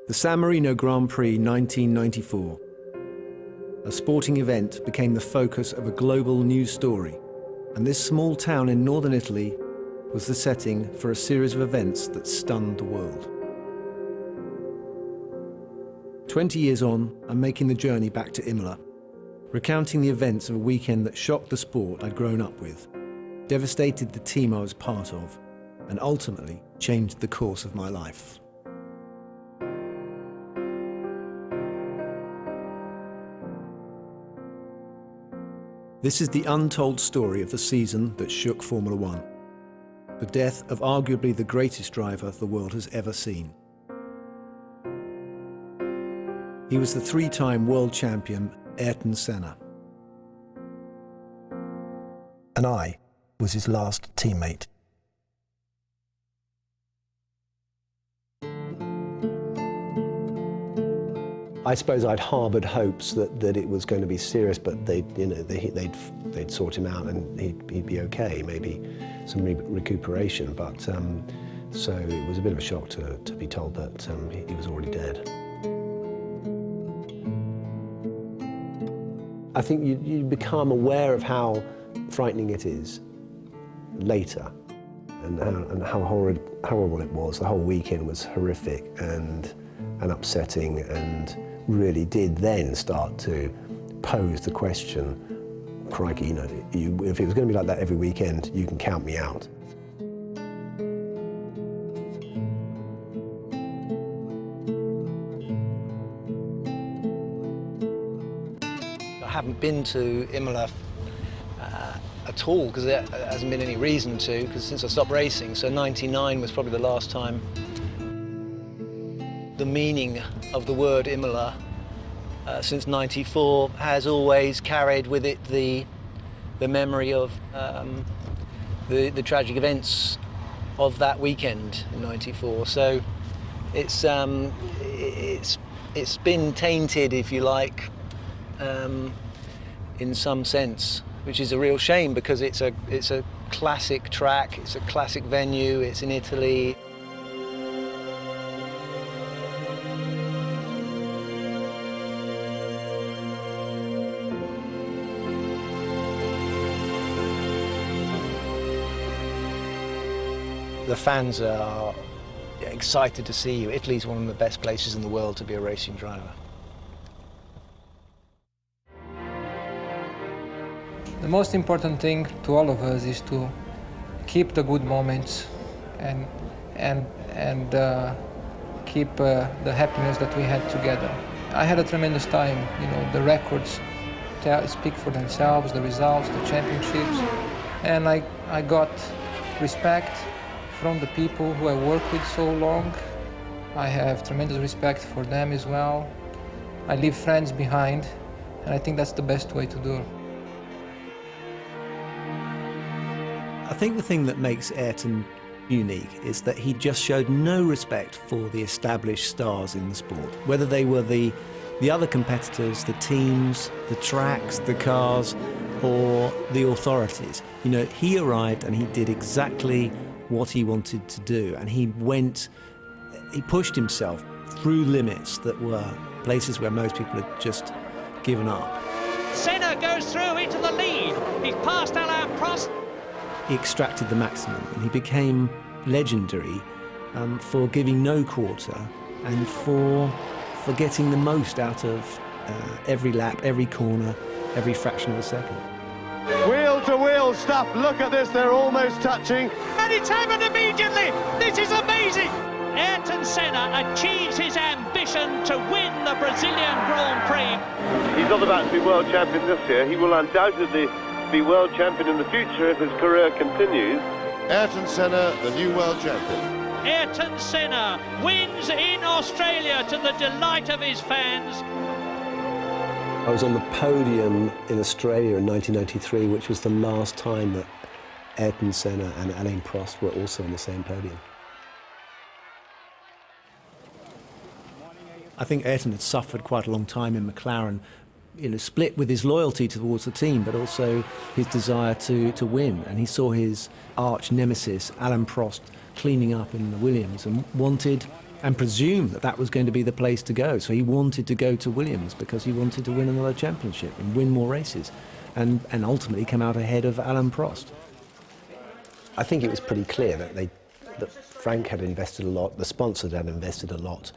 The San Marino Grand Prix 1994. A sporting event became the focus of a global news story, and this small town in northern Italy was the setting for a series of events that stunned the world. 20 years on, I'm making the journey back to Imola, recounting the events of a weekend that shocked the sport I'd grown up with, devastated the team I was part of, and ultimately changed the course of my life. This is the untold story of the season that shook Formula One. The death of arguably the greatest driver the world has ever seen. He was the three-time world champion, Ayrton Senna. And I was his last teammate. I suppose I'd harboured hopes that it was going to be serious, but they'd sort him out and he'd be okay, maybe some recuperation. But so it was a bit of a shock to be told that he was already dead. I think you become aware of how frightening it is later, and how horrible it was. The whole weekend was horrific and upsetting, and really did then start to pose the question, crikey, if it was going to be like that every weekend, you can count me out. I haven't been to Imola at all, because there hasn't been any reason to, because since I stopped racing, so '99 was probably the last time. The meaning of the word Imola since '94 has always carried with it the memory of the tragic events of that weekend in '94. So it's been tainted, if you like, in some sense, which is a real shame, because it's a classic track, it's a classic venue, it's in Italy. The fans are excited to see you. Italy's one of the best places in the world to be a racing driver. The most important thing to all of us is to keep the good moments and keep the happiness that we had together. I had a tremendous time. The records speak for themselves, the results, the championships, and I got respect from the people who I worked with so long. I have tremendous respect for them as well. I leave friends behind, and I think that's the best way to do it. I think the thing that makes Ayrton unique is that he just showed no respect for the established stars in the sport, whether they were the other competitors, the teams, the tracks, the cars, or the authorities. He arrived and he did exactly what he wanted to do, and he pushed himself through limits that were places where most people had just given up. Senna goes through into the lead. He's passed Alain Prost. He extracted the maximum, and he became legendary for giving no quarter and for getting the most out of every lap, every corner, every fraction of a second. Wheel-to-wheel stuff. Look at this, they're almost touching. And it's happened immediately. This is amazing. Ayrton Senna achieves his ambition to win the Brazilian Grand Prix. He's not about to be world champion this year. He will undoubtedly be world champion in the future if his career continues. Ayrton Senna, the new world champion. Ayrton Senna wins in Australia to the delight of his fans. I was on the podium in Australia in 1993, which was the last time that Ayrton Senna and Alain Prost were also on the same podium. I think Ayrton had suffered quite a long time in McLaren, split with his loyalty towards the team, but also his desire to win. And he saw his arch nemesis, Alain Prost, cleaning up in the Williams, and wanted and presumed that that was going to be the place to go. So he wanted to go to Williams because he wanted to win another championship and win more races, and ultimately come out ahead of Alain Prost. I think it was pretty clear that Frank had invested a lot, the sponsors had invested a lot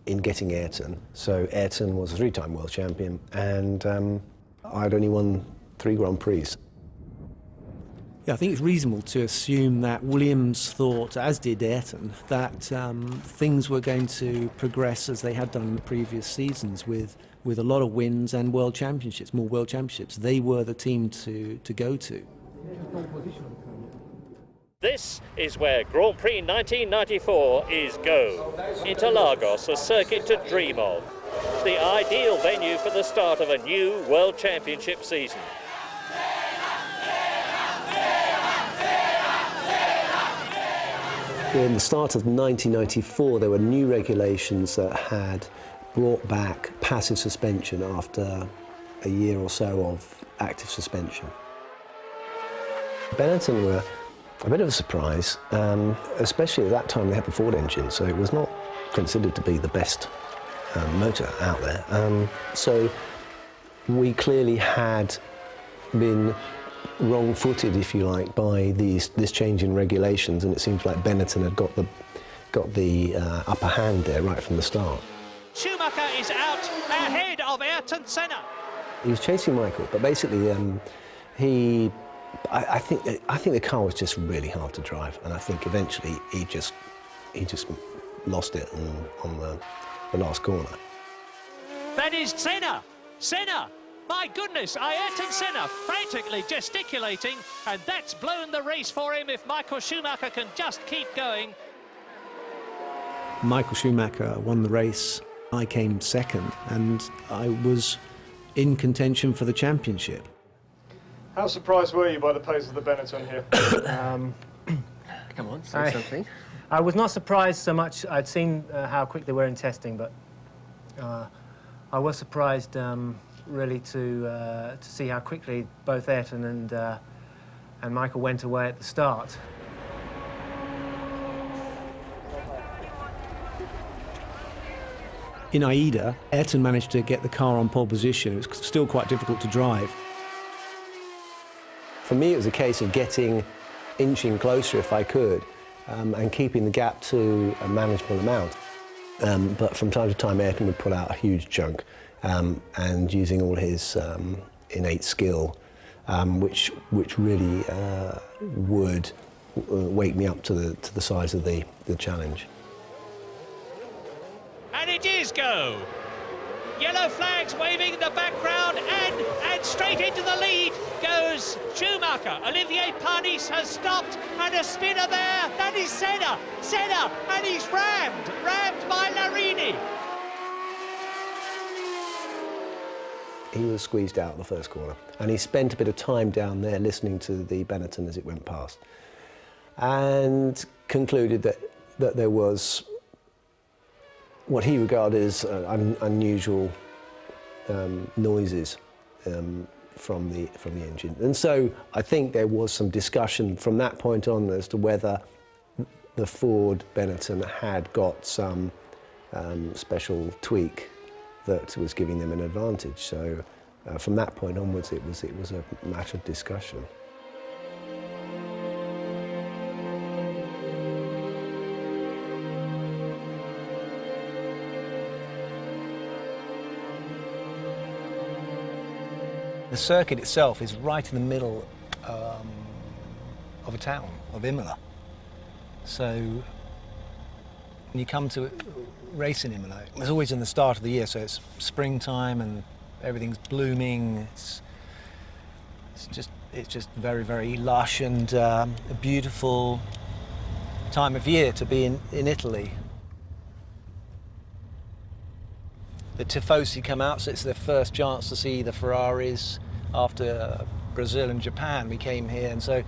in getting Ayrton. So Ayrton was a 3-time world champion, and I'd only won 3 Grand Prix. Yeah, I think it's reasonable to assume that Williams thought, as did Ayrton, that things were going to progress as they had done in the previous seasons with a lot of wins and world championships, more world championships. They were the team to go to. This is where Grand Prix 1994 is go. Interlagos, a circuit to dream of. The ideal venue for the start of a new World Championship season. In the start of 1994, there were new regulations that had brought back passive suspension after a year or so of active suspension. Benetton were a bit of a surprise, especially at that time they had the Ford engine, so it was not considered to be the best motor out there. So we clearly had been wrong-footed, if you like, by this change in regulations, and it seems like Benetton had got the upper hand there right from the start. Schumacher is out ahead of Ayrton Senna. He was chasing Michael, but basically I think the car was just really hard to drive, and I think eventually he just lost it on the last corner. That is Senna. Senna. My goodness, Ayrton Senna frantically gesticulating, and that's blown the race for him if Michael Schumacher can just keep going. Michael Schumacher won the race. I came second, and I was in contention for the championship. How surprised were you by the pace of the Benetton here? Come on, say something. I was not surprised so much. I'd seen how quick they were in testing, but I was surprised really to see how quickly both Ayrton and Michael went away at the start. In Aida, Ayrton managed to get the car on pole position. It was still quite difficult to drive. For me, it was a case of inching closer if I could, and keeping the gap to a manageable amount. But from time to time, Ayrton would pull out a huge chunk, and using all his innate skill, which really would wake me up to the size of the challenge. And it is go. Yellow flags waving in the background, and straight into the lead goes Schumacher. Olivier Panis has stopped, and a spinner there. That is Senna, and he's rammed by Larini. He was squeezed out of the first corner, and he spent a bit of time down there listening to the Benetton as it went past, and concluded that there was what he regarded as unusual noises from the engine. And so I think there was some discussion from that point on as to whether the Ford Benetton had got some special tweak that was giving them an advantage. So from that point onwards, it was a matter of discussion. The circuit itself is right in the middle of a town, of Imola. So when you come to race in Imola, it's always in the start of the year, so it's springtime and everything's blooming. It's just very, very lush and a beautiful time of year to be in Italy. The Tifosi come out, so it's their first chance to see the Ferraris after Brazil and Japan. We came here, and so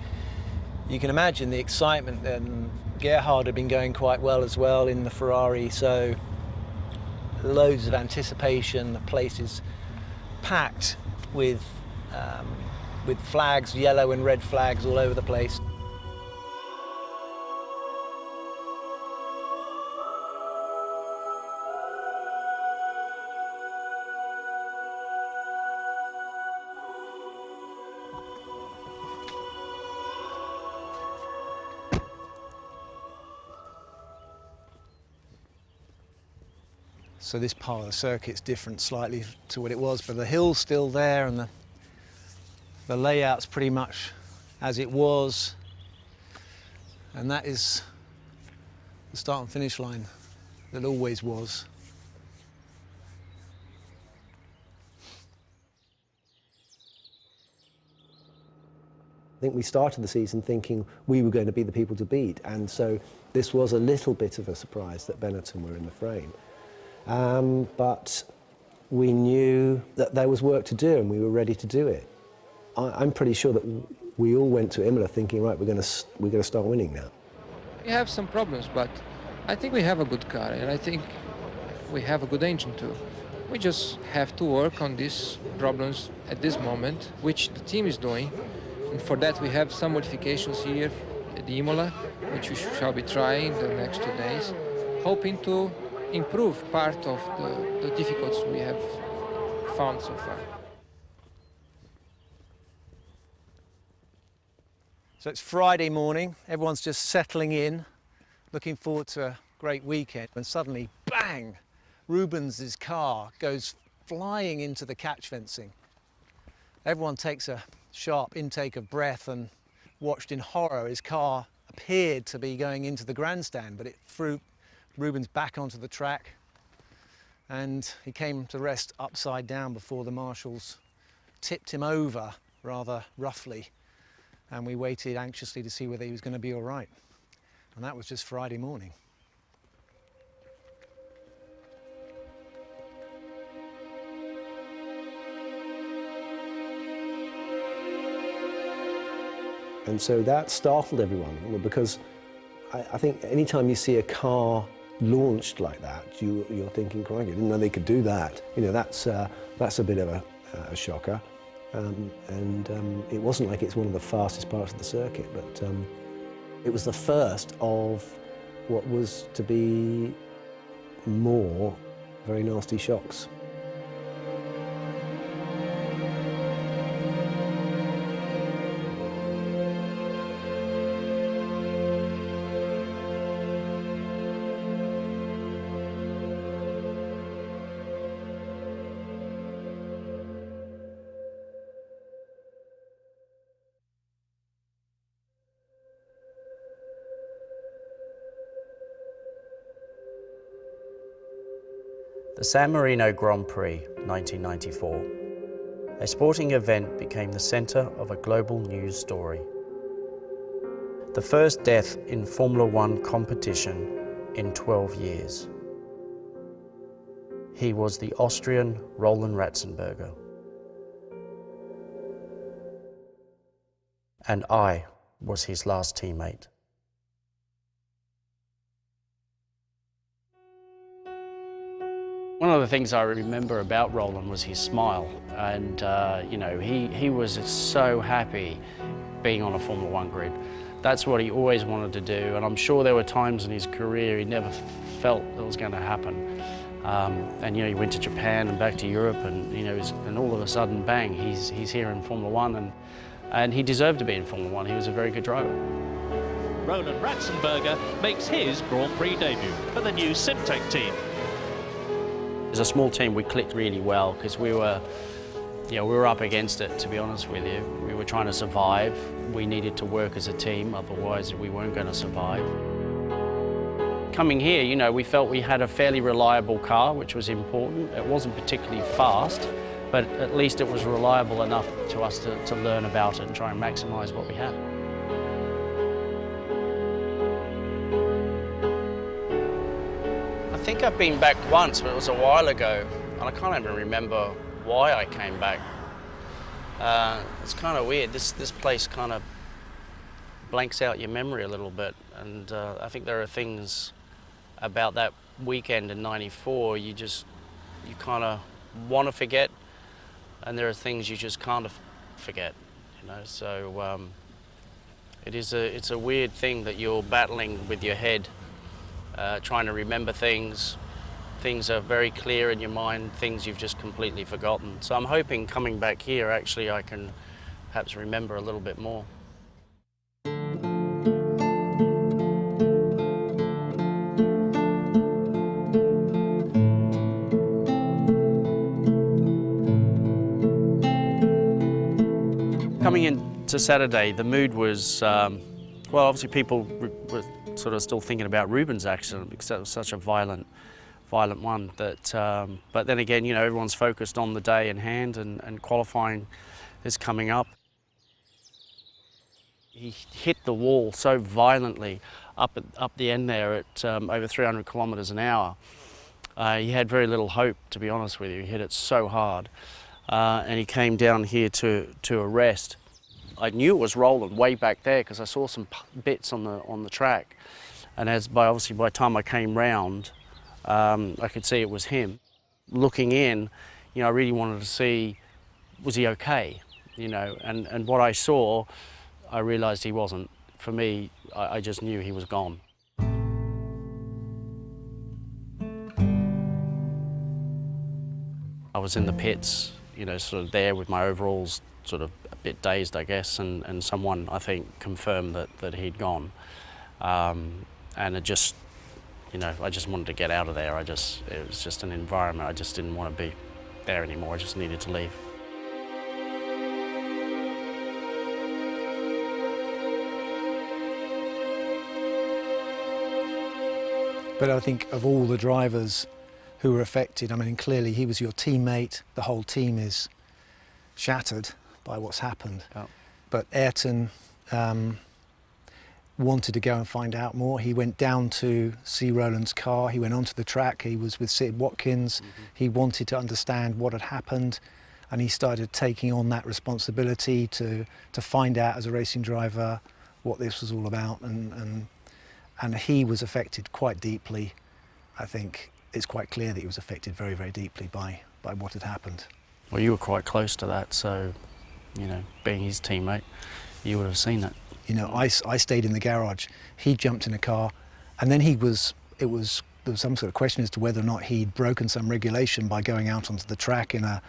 you can imagine the excitement. And Gerhard had been going quite well as well in the Ferrari, so loads of anticipation. The place is packed with flags, yellow and red flags all over the place. So this part of the circuit's different slightly to what it was, but the hill's still there and the layout's pretty much as it was. And that is the start and finish line that always was. I think we started the season thinking we were going to be the people to beat, and so this was a little bit of a surprise that Benetton were in the frame. But we knew that there was work to do and we were ready to do it. I'm pretty sure that we all went to Imola thinking, right, we're going to start winning now. We have some problems, but I think we have a good car, and I think we have a good engine too. We just have to work on these problems at this moment, which the team is doing. And for that we have some modifications here at the Imola, which we shall be trying the next 2 days, hoping to improve part of the difficulties we have found so far. So it's Friday morning, everyone's just settling in, looking forward to a great weekend, and suddenly, bang, Rubens's car goes flying into the catch fencing. Everyone takes a sharp intake of breath and watched in horror. His car appeared to be going into the grandstand, but it threw Rubens back onto the track, and he came to rest upside down before the marshals tipped him over rather roughly, and we waited anxiously to see whether he was going to be all right. And that was just Friday morning. And so that startled everyone, because I think anytime you see a car launched like that, you're thinking, crikey, I didn't know they could do that. You know, that's a bit of a shocker. It wasn't like it's one of the fastest parts of the circuit, but it was the first of what was to be more very nasty shocks. The San Marino Grand Prix 1994. A sporting event became the centre of a global news story. The first death in Formula One competition in 12 years. He was the Austrian Roland Ratzenberger. And I was his last teammate. One of the things I remember about Roland was his smile, and you know, he was so happy being on a Formula One grid. That's what he always wanted to do, and I'm sure there were times in his career he never felt it was going to happen. And you know, he went to Japan and back to Europe, and you know, and all of a sudden, bang, he's here in Formula One, and he deserved to be in Formula One. He was a very good driver. Roland Ratzenberger makes his Grand Prix debut for the new Simtek team. As a small team, we clicked really well because we were up against it, to be honest with you. We were trying to survive. We needed to work as a team, otherwise we weren't going to survive. Coming here, you know, we felt we had a fairly reliable car, which was important. It wasn't particularly fast, but at least it was reliable enough to us to learn about it and try and maximise what we had. I think I've been back once, but it was a while ago, and I can't even remember why I came back. It's kind of weird. This place kind of blanks out your memory a little bit, and I think there are things about that weekend in '94 you kind of want to forget, and there are things you just can't forget, you know. So it's a weird thing that you're battling with your head. Trying to remember things. Things are very clear in your mind, things you've just completely forgotten. So I'm hoping coming back here, actually, I can perhaps remember a little bit more. to Saturday, the mood was, well, obviously people were sort of still thinking about Ruben's accident because that was such a violent one. That, but then again, you know, everyone's focused on the day in hand, and qualifying is coming up. He hit the wall so violently up the end there at over 300 kilometres an hour. He had very little hope, to be honest with you. He hit it so hard, and he came down here to arrest. I knew it was Roland way back there because I saw some bits on the track, and obviously by the time I came round, I could see it was him. Looking in, you know, I really wanted to see, was he okay? You know, and what I saw, I realised he wasn't. For me, I just knew he was gone. I was in the pits, you know, sort of there with my overalls, sort of a bit dazed, I guess, and someone, I think, confirmed that he'd gone. And it just, you know, I just wanted to get out of there. It was just an environment, I just didn't want to be there anymore. I just needed to leave. But I think of all the drivers who were affected, I mean, clearly he was your teammate. The whole team is shattered by what's happened. Oh. But Ayrton wanted to go and find out more. He went down to see Roland's car. He went onto the track. He was with Sid Watkins. Mm-hmm. He wanted to understand what had happened, and he started taking on that responsibility to find out as a racing driver what this was all about. And he was affected quite deeply. I think it's quite clear that he was affected very, very deeply by what had happened. Well, you were quite close to that, so, you know, being his teammate, you would have seen that. You know, I stayed in the garage. He jumped in a car, and then there was some sort of question as to whether or not he'd broken some regulation by going out onto the track in a,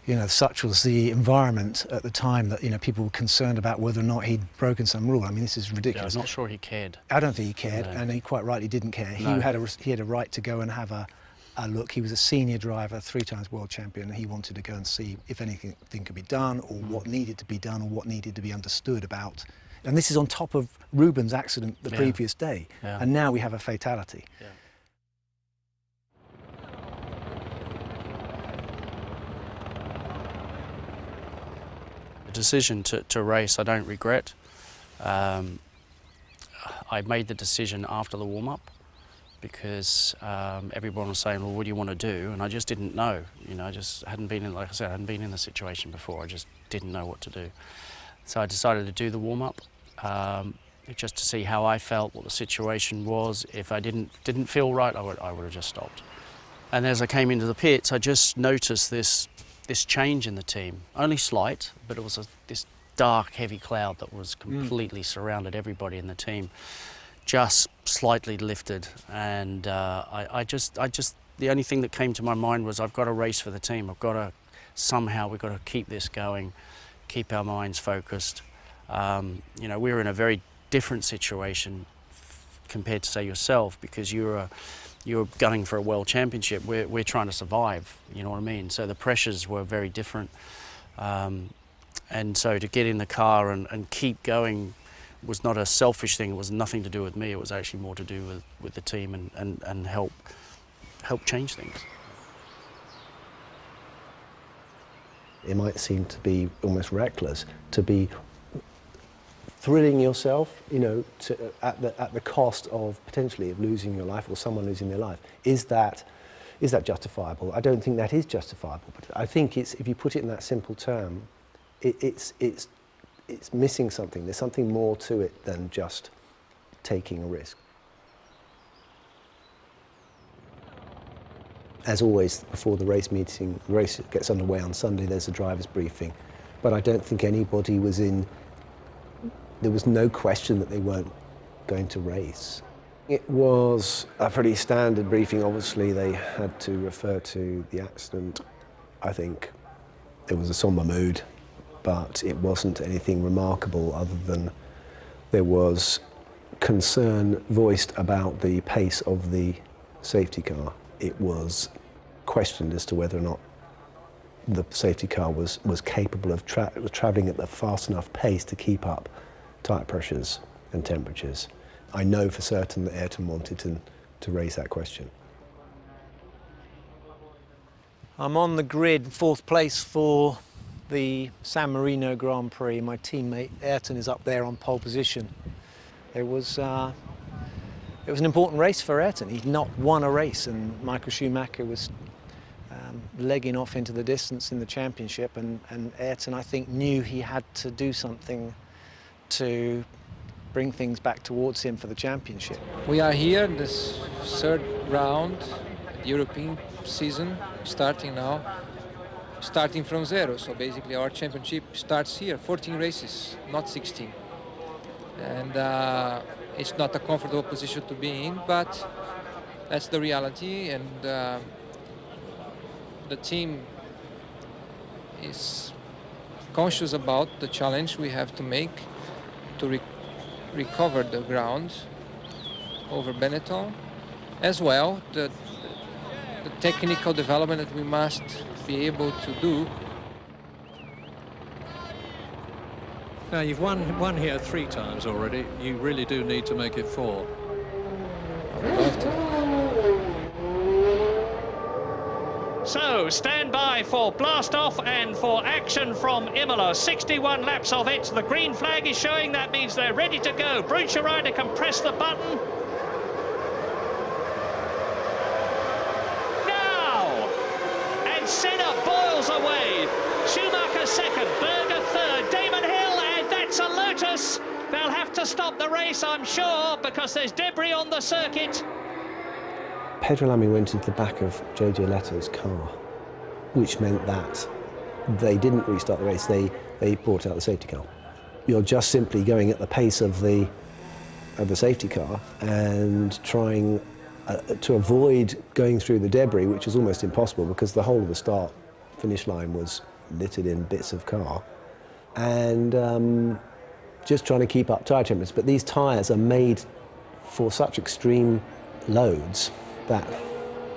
you know, such was the environment at the time that, you know, people were concerned about whether or not he'd broken some rule. I mean, this is ridiculous. Yeah, I'm not sure he cared. I don't think he cared, No. and he quite rightly didn't care. No. He had a right to go and have a look. He was a senior driver, 3 times world champion, and he wanted to go and see if anything could be done, or what needed to be done, or what needed to be understood about. And this is on top of Ruben's accident the previous day, and now we have a fatality. Yeah. The decision to race, I don't regret. I made the decision after the warm-up because everyone was saying, well, what do you want to do? And I just didn't know. You know, I just hadn't been in, like I said, I hadn't been in the situation before. I just didn't know what to do. So I decided to do the warm-up just to see how I felt, what the situation was. If I didn't feel right, I would have just stopped. And as I came into the pits, I just noticed this change in the team. Only slight, but it was this dark, heavy cloud that was completely surrounded everybody in the team. Just slightly lifted, and the only thing that came to my mind was I've got to race for the team. We've got to keep this going, keep our minds focused. You know, we're in a very different situation compared to, say, yourself, because you're gunning for a world championship. We're trying to survive, you know what I mean? So the pressures were very different. And so to get in the car and keep going was not a selfish thing. It was nothing to do with me. It was actually more to do with the team and help change things. It might seem to be almost reckless to be thrilling yourself, you know, at the cost of potentially of losing your life or someone losing their life. Is that justifiable? I don't think that is justifiable. But I think if you put it in that simple term, it's missing something. There's something more to it than just taking a risk. As always, before the race gets underway on Sunday, there's a driver's briefing. But I don't think anybody there was no question that they weren't going to race. It was a pretty standard briefing. Obviously, they had to refer to the accident. I think there was a somber mood, but it wasn't anything remarkable other than there was concern voiced about the pace of the safety car. It was questioned as to whether or not the safety car was capable of travelling at the fast enough pace to keep up tyre pressures and temperatures. I know for certain that Ayrton wanted to raise that question. I'm on the grid, 4th place for the San Marino Grand Prix. My teammate Ayrton is up there on pole position. It was an important race for Ayrton. He'd not won a race, and Michael Schumacher was legging off into the distance in the championship, and Ayrton, I think, knew he had to do something to bring things back towards him for the championship. We are here, this 3rd round, European season, starting now, starting from 0. So basically our championship starts here, 14 races, not 16. And it's not a comfortable position to be in, but that's the reality, and the team is conscious about the challenge we have to make to recover the ground over Benetton. As well, the technical development that we must be able to do. Now, you've won here 3 times already. You really do need to make it 4. I would love to. So, stand by for blast-off and for action from Imola. 61 laps of it. The green flag is showing. That means they're ready to go. Bruncher rider can press the button. Now! And Senna boils away. Schumacher 2nd, Berger 3rd, Damon Hill, and that's a Lotus. They'll have to stop the race, I'm sure, because there's debris on the circuit. Pedro Lamy went into the back of JJ Leto's car, which meant that they didn't restart the race, they brought out the safety car. You're just simply going at the pace of the safety car and trying to avoid going through the debris, which is almost impossible because the whole of the start-finish line was littered in bits of car, and just trying to keep up tyre temperatures. But these tyres are made for such extreme loads that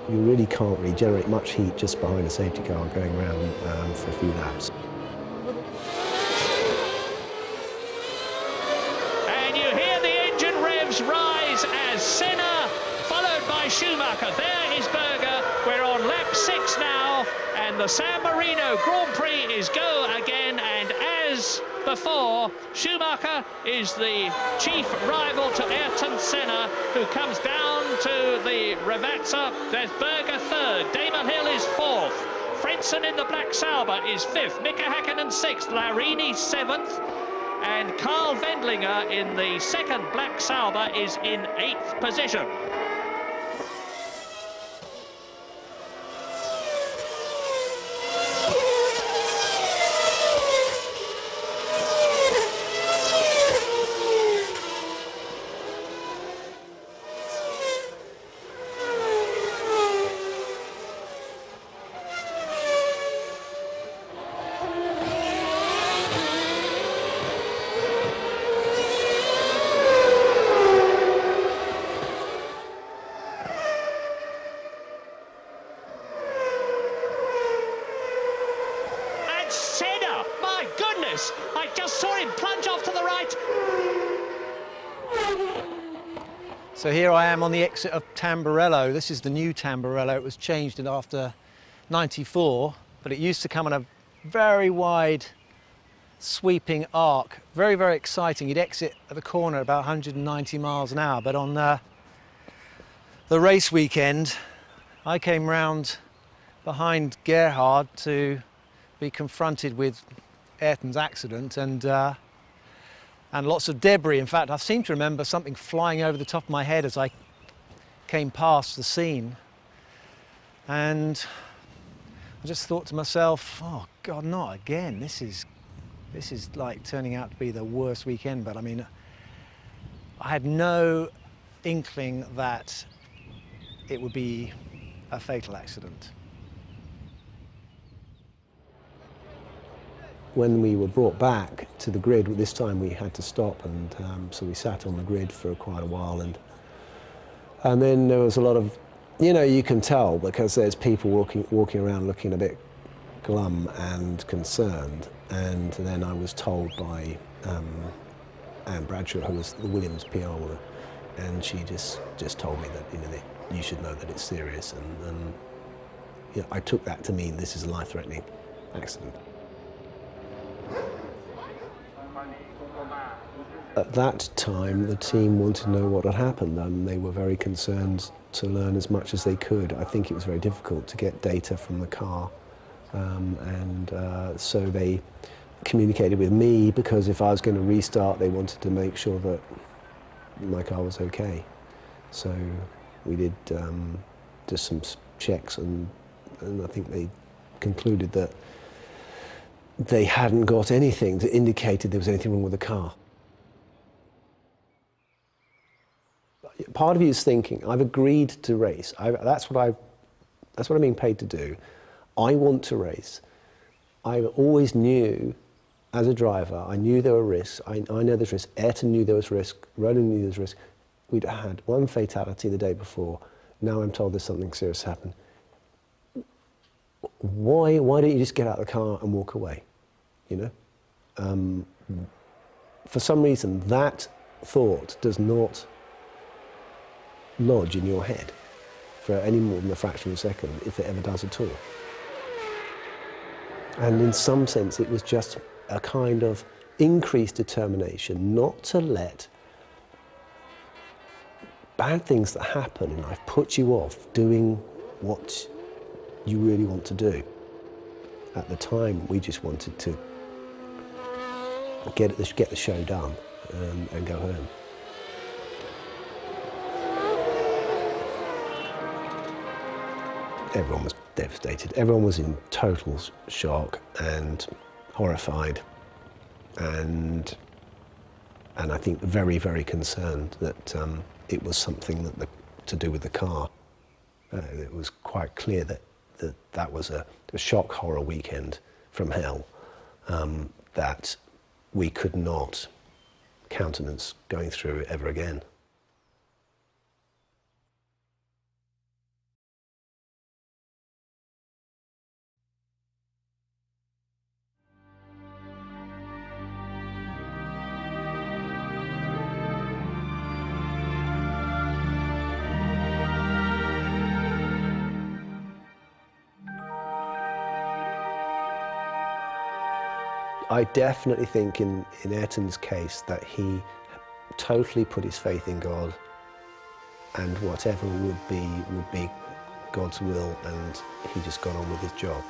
you really can't really generate much heat just behind a safety car going around for a few laps. And you hear the engine revs rise as Senna, followed by Schumacher. There is Berger. We're on lap 6 now, and the San Marino Grand Prix is go again, and as before, Schumacher is the chief rival to Ayrton Senna, who comes down to the Ravazza. There's Berger 3rd, Damon Hill is 4th, Frentzen in the black Sauber is 5th, Mika Häkkinen 6th, Larini 7th, and Carl Wendlinger in the 2nd black Sauber is in 8th position. Senna, my goodness, I just saw him plunge off to the right. So here I am on the exit of Tamburello. This is the new Tamburello. It was changed after '94, but it used to come on a very wide sweeping arc. Very, very exciting. You'd exit at the corner at about 190 miles an hour, but on the race weekend, I came round behind Gerhard to be confronted with Ayrton's accident and lots of debris. In fact, I seem to remember something flying over the top of my head as I came past the scene. And I just thought to myself, oh God, not again. This is like turning out to be the worst weekend. But I mean, I had no inkling that it would be a fatal accident. When we were brought back to the grid, this time we had to stop, and so we sat on the grid for quite a while, and then there was a lot of, you know, you can tell because there's people walking around looking a bit glum and concerned, and then I was told by Anne Bradshaw, who was the Williams PR woman, and she just told me that, that you should know that it's serious, and I took that to mean this is a life-threatening accident. At that time, the team wanted to know what had happened, and they were very concerned to learn as much as they could. I think it was very difficult to get data from the car, so they communicated with me, because if I was going to restart, they wanted to make sure that my car was okay. So we did just some checks, and I think they concluded that they hadn't got anything that indicated there was anything wrong with the car. Part of you is thinking, I've agreed to race. That's what I'm being paid to do. I want to race. I always knew, as a driver, I knew there were risks. I know there's risk. Ayrton knew there was risk. Ronan knew there was risk. We'd had one fatality the day before. Now I'm told there's something serious happened. Why don't you just get out of the car and walk away? For some reason, that thought does not lodge in your head for any more than a fraction of a second, if it ever does at all. And in some sense, it was just a kind of increased determination not to let bad things that happen in life put you off doing what you really want to do. At the time, we just wanted to get the show done and go home. Everyone was devastated. Everyone was in total shock and horrified, and I think very, very concerned that it was something to do with the car. It was quite clear that was a shock horror weekend from hell that we could not countenance going through ever again. I definitely think in Ayrton's case that he totally put his faith in God, and whatever would be God's will, and he just got on with his job.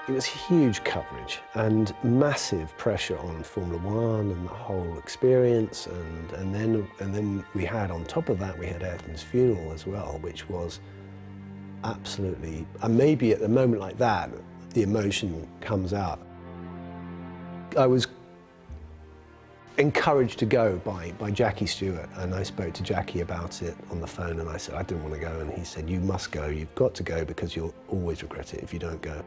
It was huge coverage and massive pressure on Formula One and the whole experience, and then we had, on top of that, we had Ayrton's funeral as well, which was absolutely, and maybe at a moment like that, the emotion comes out. I was encouraged to go by Jackie Stewart, and I spoke to Jackie about it on the phone, and I said I didn't want to go, and he said, you must go, you've got to go, because you'll always regret it if you don't go.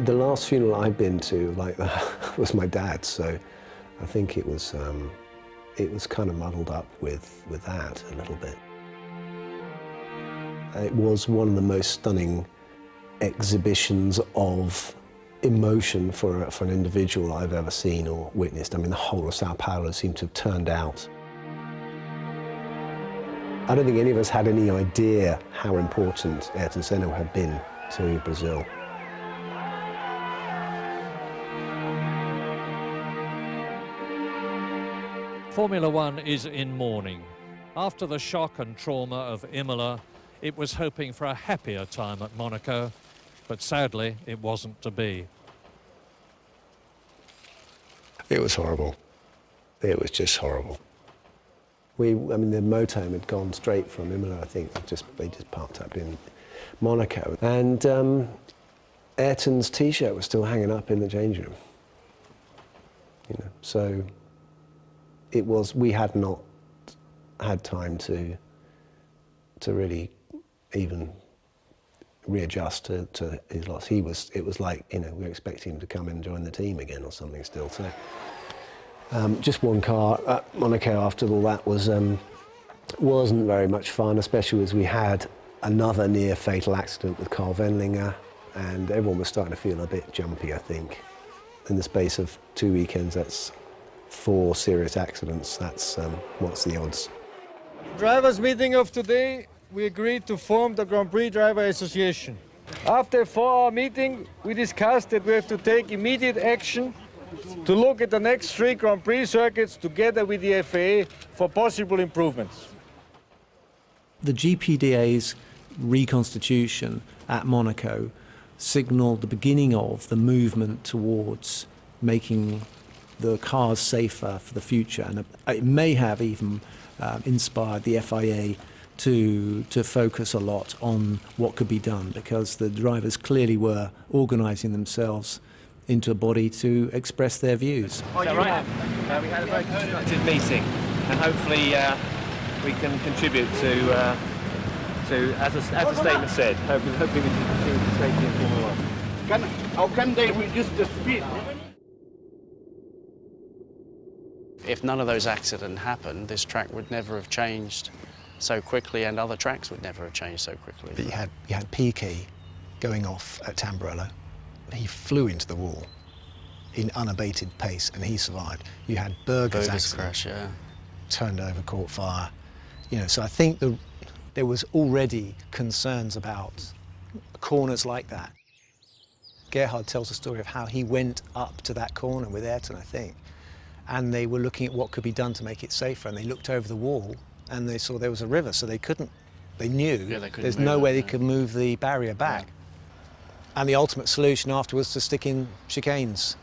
The last funeral I'd been to like that was my dad's, so I think it was kind of muddled up with that a little bit. It was one of the most stunning exhibitions of emotion for an individual I've ever seen or witnessed. I mean, the whole of Sao Paulo seemed to have turned out. I don't think any of us had any idea how important Ayrton Senna had been to Brazil. Formula One is in mourning. After the shock and trauma of Imola, it was hoping for a happier time at Monaco, but sadly, it wasn't to be. It was horrible. It was just horrible. I mean, the motorhome had gone straight from Imola, I think. They just parked up in Monaco. And Ayrton's T-shirt was still hanging up in the changing room. So we had not had time to really even readjust to his loss. It was like, we were expecting him to come and join the team again or something still. So Just one car at Monaco after all that wasn't very much fun, especially as we had another near fatal accident with Carl Wendlinger, and everyone was starting to feel a bit jumpy, I think. In the space of 2 weekends, that's 4 serious accidents. That's what's the odds? Drivers' meeting of today, we agreed to form the Grand Prix Driver Association. After a 4-hour meeting, we discussed that we have to take immediate action to look at the next 3 Grand Prix circuits together with the FAA for possible improvements. The GPDA's reconstitution at Monaco signalled the beginning of the movement towards making the cars safer for the future, and it may have even inspired the FIA to focus a lot on what could be done, because the drivers clearly were organising themselves into a body to express their views. Oh, you're right. We had a very constructive meeting, and hopefully we can contribute to as the statement said, hopefully we can contribute to safety in Formula 1. How can they reduce the speed? If none of those accidents happened, this track would never have changed so quickly, and other tracks would never have changed so quickly. But you had Piquet going off at Tamburello. He flew into the wall in unabated pace, and he survived. You had Berger's crash, yeah. Turned over, caught fire. You know, so I think there was already concerns about corners like that. Gerhard tells a story of how he went up to that corner with Ayrton, I think, and they were looking at what could be done to make it safer, and they looked over the wall and they saw there was a river, so they knew there's no way they could move the barrier back. Yeah. And the ultimate solution after was to stick in chicanes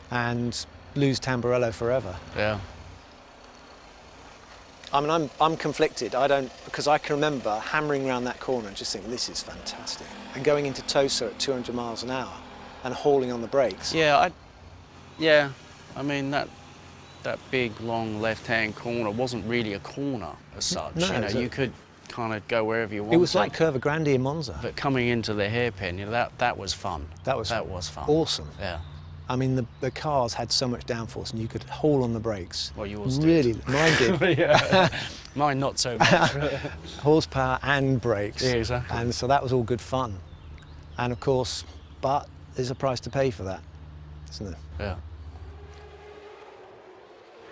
and lose Tamburello forever. Yeah. I mean, I'm conflicted. Because I can remember hammering around that corner and just thinking, this is fantastic. And going into Tosa at 200 miles an hour and hauling on the brakes. Yeah, I mean, that big, long left-hand corner wasn't really a corner as such. No, you know, you could kind of go wherever you wanted. It was like Curva Grande in Monza. But coming into the hairpin, you know, that was fun. That was fun. Awesome. Yeah. I mean, the cars had so much downforce, and you could haul on the brakes. Well, yours really did. Mine did. Yeah. Mine not so much. Horsepower and brakes. Yeah, exactly. And so that was all good fun. And of course, but there's a price to pay for that, isn't there? Yeah.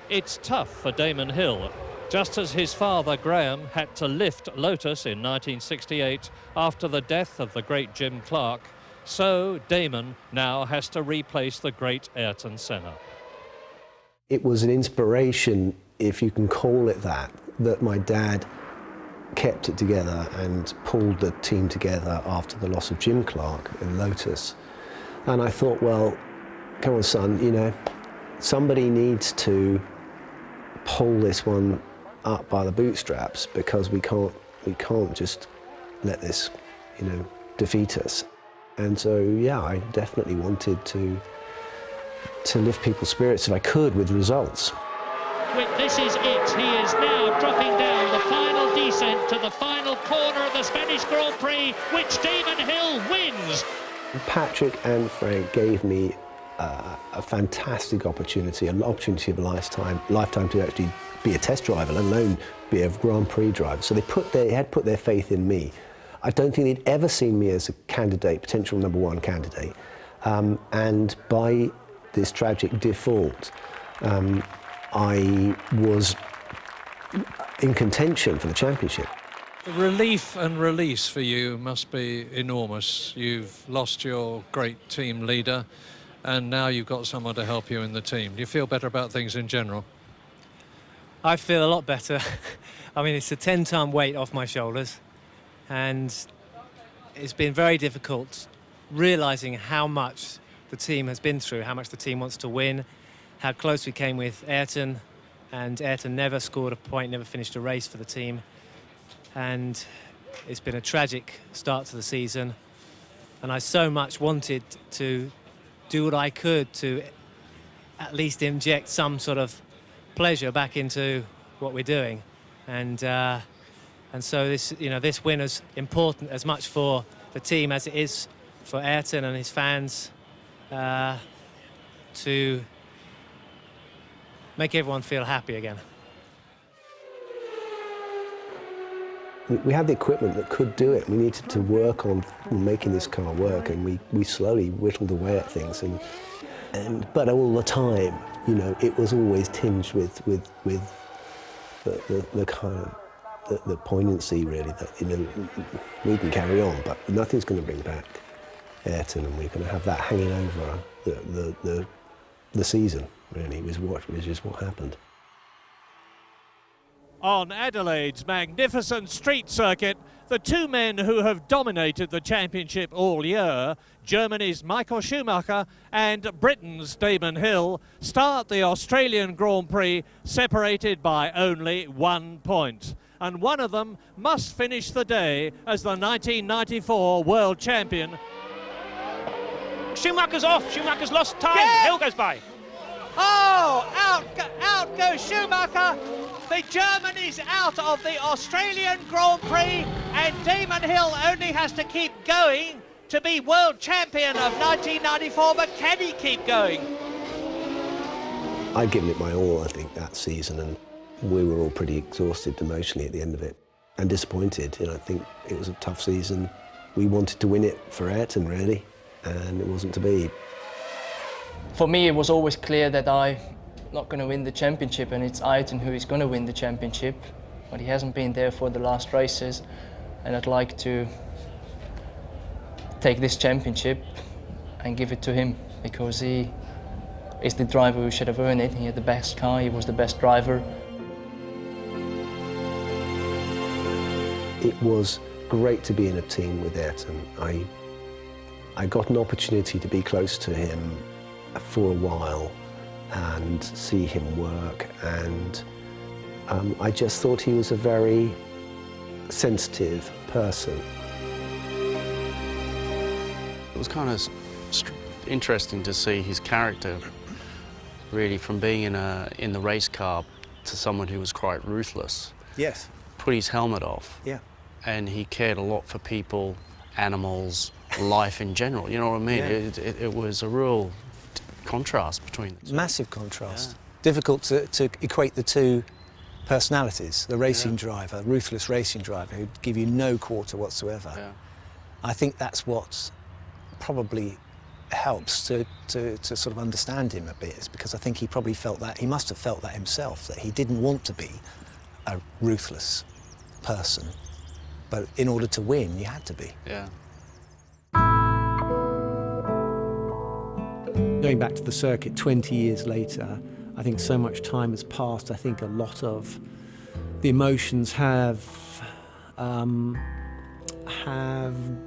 It's tough for Damon Hill. Just as his father, Graham, had to lift Lotus in 1968 after the death of the great Jim Clark, so Damon now has to replace the great Ayrton Senna. It was an inspiration, if you can call it that my dad kept it together and pulled the team together after the loss of Jim Clark in Lotus. And I thought, well, come on, son, you know, somebody needs to pull this one up by the bootstraps, because we can't just let this, you know, defeat us. And so, yeah, I definitely wanted to lift people's spirits if I could with results. This is it. He is now dropping down the final descent to the final corner of the Spanish Grand Prix, which Damon Hill wins. Patrick and Frank gave me a fantastic opportunity, an opportunity of a lifetime to actually be a test driver, let alone be a Grand Prix driver. So they had put their faith in me. I don't think they'd ever seen me as a candidate, potential #1 candidate. And by this tragic default, I was in contention for the championship. The relief and release for you must be enormous. You've lost your great team leader, and now you've got someone to help you in the team. Do you feel better about things in general? I feel a lot better. I mean, it's a 10-ton weight off my shoulders, and it's been very difficult realising how much the team has been through, how much the team wants to win, how close we came with Ayrton, and Ayrton never scored a point, never finished a race for the team. And it's been a tragic start to the season, and I so much wanted to do what I could to at least inject some sort of pleasure back into what we're doing. And so this, you know, this win is important as much for the team as it is for Ayrton and his fans to make everyone feel happy again. We had the equipment that could do it. We needed to work on making this car work, and we slowly whittled away at things. But all the time, you know, it was always tinged with the kind of the poignancy, really, that, you know, we can carry on, but nothing's going to bring back Ayrton, and we're going to have that hanging over the season. Really, was just what happened. On Adelaide's magnificent street circuit, the two men who have dominated the championship all year, Germany's Michael Schumacher and Britain's Damon Hill, start the Australian Grand Prix separated by only 1 point. And one of them must finish the day as the 1994 World Champion. Schumacher's off, Schumacher's lost time, Yeah. Hill goes by. Oh, out goes Schumacher. The German is out of the Australian Grand Prix, and Damon Hill only has to keep going to be world champion of 1994, but can he keep going? I'd given it my all, I think, that season, and we were all pretty exhausted emotionally at the end of it, and disappointed. You know, I think it was a tough season. We wanted to win it for Ayrton, really, and it wasn't to be. For me, it was always clear that I'm not going to win the championship, and it's Ayrton who is going to win the championship. But he hasn't been there for the last races, and I'd like to take this championship and give it to him, because he is the driver who should have earned it. He had the best car, he was the best driver. It was great to be in a team with Ayrton. I got an opportunity to be close to him for a while and see him work, and I just thought he was a very sensitive person. It was kind of interesting to see his character, really, from being in the race car to someone who was quite ruthless. Yes. Put his helmet off. Yeah. And he cared a lot for people, animals, life in general. You know what I mean? Yeah. It was a real contrast between the two. Massive contrast. Difficult to equate the two personalities, the racing driver, ruthless racing driver who'd give you no quarter whatsoever. Yeah. I think that's what probably helps to sort of understand him a bit, is because I think he probably felt that, he must have felt that himself, that he didn't want to be a ruthless person, but in order to win, you had to be. Yeah. Going back to the circuit 20 years later, I think so much time has passed. I think a lot of the emotions have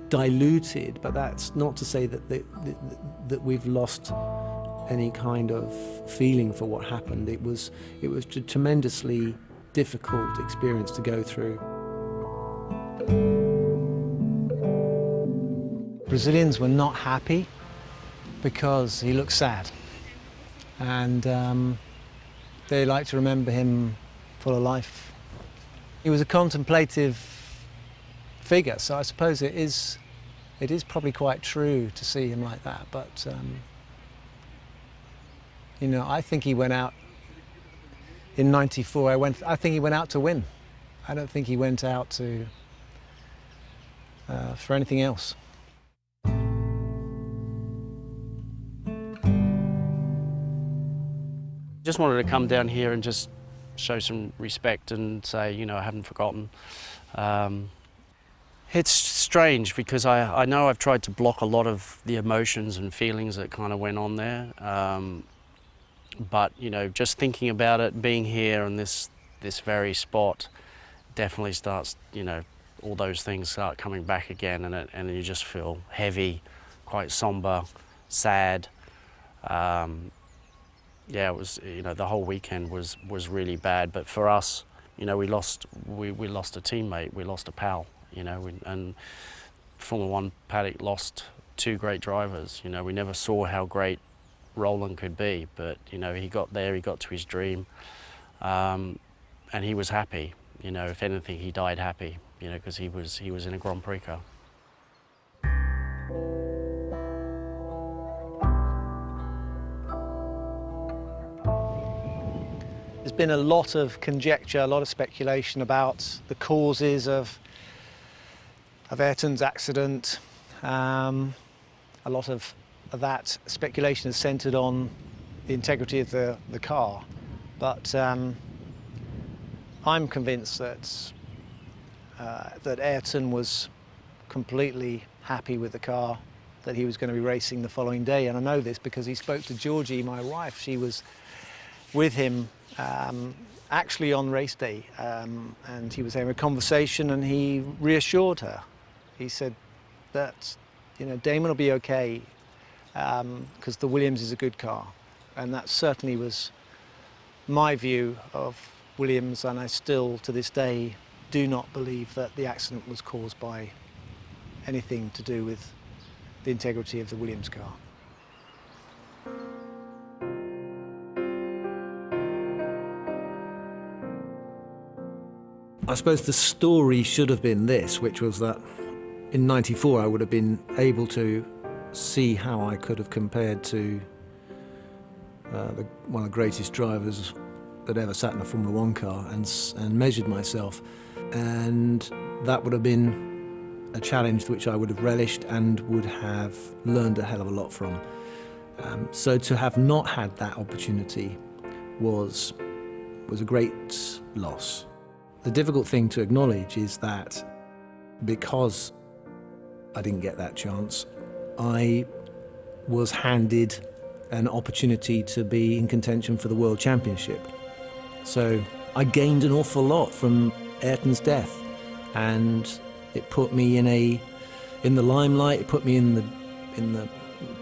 diluted, but that's not to say that we've lost any kind of feeling for what happened. It was a tremendously difficult experience to go through. Brazilians were not happy because he looked sad, and they like to remember him full of life. He was a contemplative figure, so I suppose it is probably quite true to see him like that, but you know, I think he went out in '94. I think he went out to win. I don't think he went out to for anything else. Just wanted to come down here and just show some respect and say, you know, I haven't forgotten. It's strange because I know I've tried to block a lot of the emotions and feelings that kind of went on there. But, you know, just thinking about it, being here in this very spot definitely starts, you know, all those things start coming back again, and you just feel heavy, quite somber, sad. Yeah, it was, you know, the whole weekend was really bad. But for us, you know, we lost a teammate, we lost a pal, you know, and Formula One paddock lost two great drivers. You know, we never saw how great Roland could be, but you know, he got there, he got to his dream, and he was happy. You know, if anything, he died happy. You know, because he was in a Grand Prix car. There's been a lot of conjecture, a lot of speculation about the causes of Ayrton's accident. A lot of that speculation is centred on the integrity of the car, but I'm convinced that Ayrton was completely happy with the car that he was going to be racing the following day, and I know this because he spoke to Georgie, my wife. She was with him actually on race day, and he was having a conversation, and he reassured her. He said that, you know, Damon will be okay because the Williams is a good car, and that certainly was my view of Williams, and I still to this day do not believe that the accident was caused by anything to do with the integrity of the Williams car. I suppose the story should have been this, which was that in '94 I would have been able to see how I could have compared to one of the greatest drivers that ever sat in a Formula One car and measured myself. And that would have been a challenge which I would have relished and would have learned a hell of a lot from. So to have not had that opportunity was a great loss. The difficult thing to acknowledge is that because I didn't get that chance, I was handed an opportunity to be in contention for the World Championship. So I gained an awful lot from Ayrton's death, and it put me in the limelight. It put me in the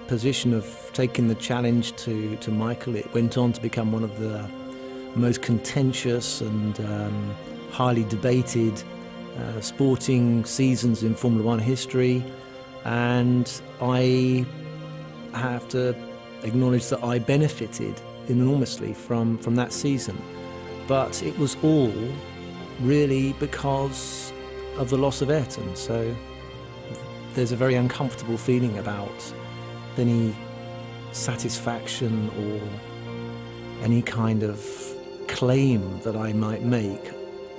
position of taking the challenge to Michael. It went on to become one of the most contentious and highly debated sporting seasons in Formula One history, and I have to acknowledge that I benefited enormously from that season. But it was all really because of the loss of Ayrton, so there's a very uncomfortable feeling about any satisfaction or any kind of claim that I might make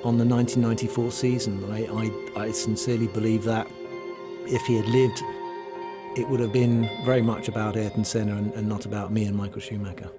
on the 1994 season. I sincerely believe that if he had lived, it would have been very much about Ayrton Senna and not about me and Michael Schumacher.